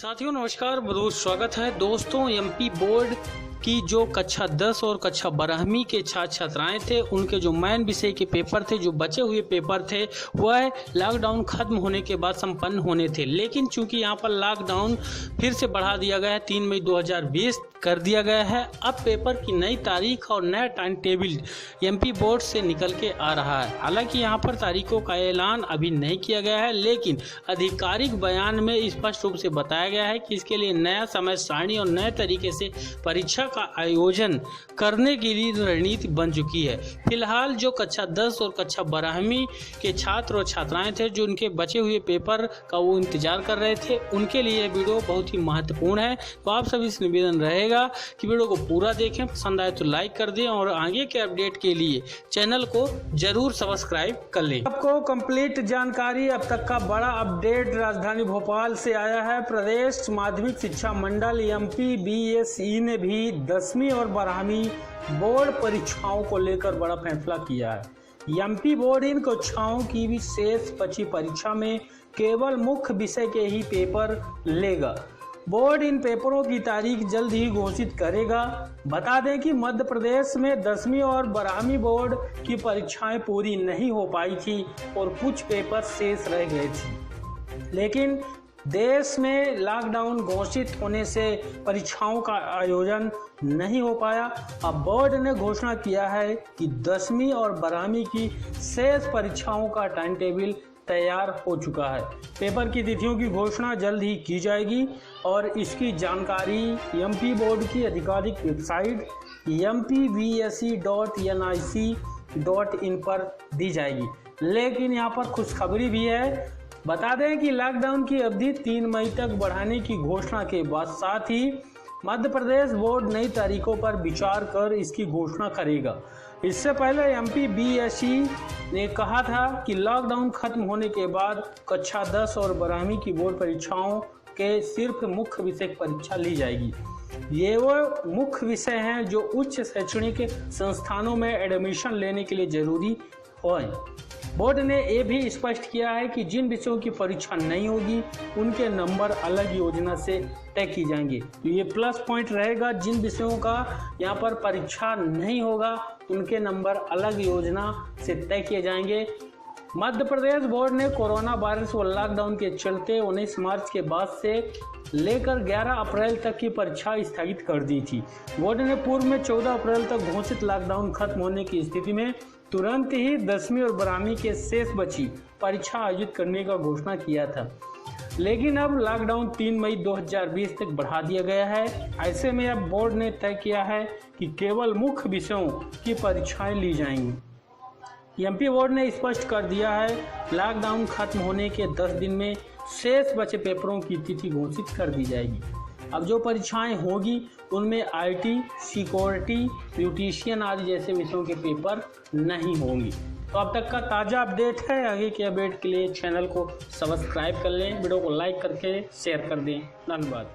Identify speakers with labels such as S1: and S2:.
S1: साथियों नमस्कार, बहुत स्वागत है दोस्तों। एमपी बोर्ड की जो कक्षा 10 और कक्षा 12वीं के छात्र छात्राएं थे, उनके जो मेन विषय के पेपर थे, जो बचे हुए पेपर थे, वह लॉकडाउन खत्म होने के बाद संपन्न होने थे। लेकिन चूंकि यहाँ पर लॉकडाउन फिर से बढ़ा दिया गया है, 3 मई 2020 कर दिया गया है। अब पेपर की नई तारीख और नया टाइम टेबल एमपी बोर्ड से निकल के आ रहा है। हालांकि यहाँ पर तारीखों का ऐलान अभी नहीं किया गया है, लेकिन आधिकारिक बयान में स्पष्ट रूप से बताया गया है कि इसके लिए नया समय सारणी और नए तरीके से परीक्षा का आयोजन करने के लिए रणनीति बन चुकी है। फिलहाल जो कक्षा 10 और कक्षा 12वीं के छात्र और छात्राएं थे, जो उनके बचे हुए पेपर का वो इंतजार कर रहे थे, उनके लिए वीडियो बहुत ही महत्वपूर्ण है। तो आप सभी से निवेदन रहेगा कि वीडियो को पूरा देखें, पसंद आए तो लाइक कर दें और आगे के अपडेट के लिए चैनल को जरूर सब्सक्राइब कर लें। आपको कंप्लीट जानकारी, अब तक का बड़ा अपडेट राजधानी भोपाल से आया है। प्रदेश माध्यमिक शिक्षा मंडल MPBSE ने भी 10वीं और 12वीं बोर्ड परीक्षाओं को लेकर बड़ा फैसला किया है। एमपी बोर्ड इन कक्षाओं की भी शेष बची परीक्षा में केवल मुख्य विषय के ही पेपर लेगा। बोर्ड इन पेपरों की तारीख जल्द ही घोषित करेगा। बता दें कि मध्य प्रदेश में 10वीं और 12वीं बोर्ड की परीक्षाएं पूरी नहीं हो पाई थी और कुछ पेपर शेष रह गए थे, लेकिन देश में लॉकडाउन घोषित होने से परीक्षाओं का आयोजन नहीं हो पाया। अब बोर्ड ने घोषणा किया है कि 10वीं और 12वीं की शेष परीक्षाओं का टाइम टेबल तैयार हो चुका है। पेपर की तिथियों की घोषणा जल्द ही की जाएगी और इसकी जानकारी एमपी बोर्ड की आधिकारिक वेबसाइट mpbse.nic.in पर दी जाएगी। लेकिन यहाँ पर खुशखबरी भी है। बता दें कि लॉकडाउन की अवधि 3 मई तक बढ़ाने की घोषणा के बाद साथ ही मध्य प्रदेश बोर्ड नई तारीखों पर विचार कर इसकी घोषणा करेगा। इससे पहले MPBSE ने कहा था कि लॉकडाउन खत्म होने के बाद कक्षा 10 और 12वीं की बोर्ड परीक्षाओं के सिर्फ मुख्य विषय परीक्षा ली जाएगी। ये वो मुख्य विषय हैं जो उच्च शैक्षणिक संस्थानों में एडमिशन लेने के लिए जरूरी हो। बोर्ड ने ये भी स्पष्ट किया है कि जिन विषयों की परीक्षा नहीं होगी, उनके नंबर अलग योजना से तय की जाएंगे। तो ये प्लस पॉइंट रहेगा। जिन विषयों का यहाँ पर परीक्षा नहीं होगा, उनके नंबर अलग योजना से तय किए जाएंगे। मध्य प्रदेश बोर्ड ने कोरोना वायरस व लॉकडाउन के चलते 19 मार्च के बाद से लेकर 11 अप्रैल तक की परीक्षा स्थगित कर दी थी। बोर्ड ने पूर्व में 14 अप्रैल तक घोषित लॉकडाउन खत्म होने की स्थिति में तुरंत ही 10वीं और 12वीं के शेष बची परीक्षा आयोजित करने का घोषणा किया था, लेकिन अब लॉकडाउन 3 मई 2020 तक बढ़ा दिया गया है। ऐसे में अब बोर्ड ने तय किया है कि केवल मुख्य विषयों की परीक्षाएं ली जाएंगी। एमपी बोर्ड ने स्पष्ट कर दिया है, लॉकडाउन खत्म होने के 10 दिन में शेष बचे पेपरों की तिथि घोषित कर दी जाएगी। अब जो परीक्षाएं होगी उनमें IT, सिक्योरिटी, ब्यूटिशियन आदि जैसे विषयों के पेपर नहीं होंगे। तो अब तक का ताज़ा अपडेट है। आगे के अपडेट के लिए चैनल को सब्सक्राइब कर लें, वीडियो को लाइक करके शेयर कर दें। धन्यवाद।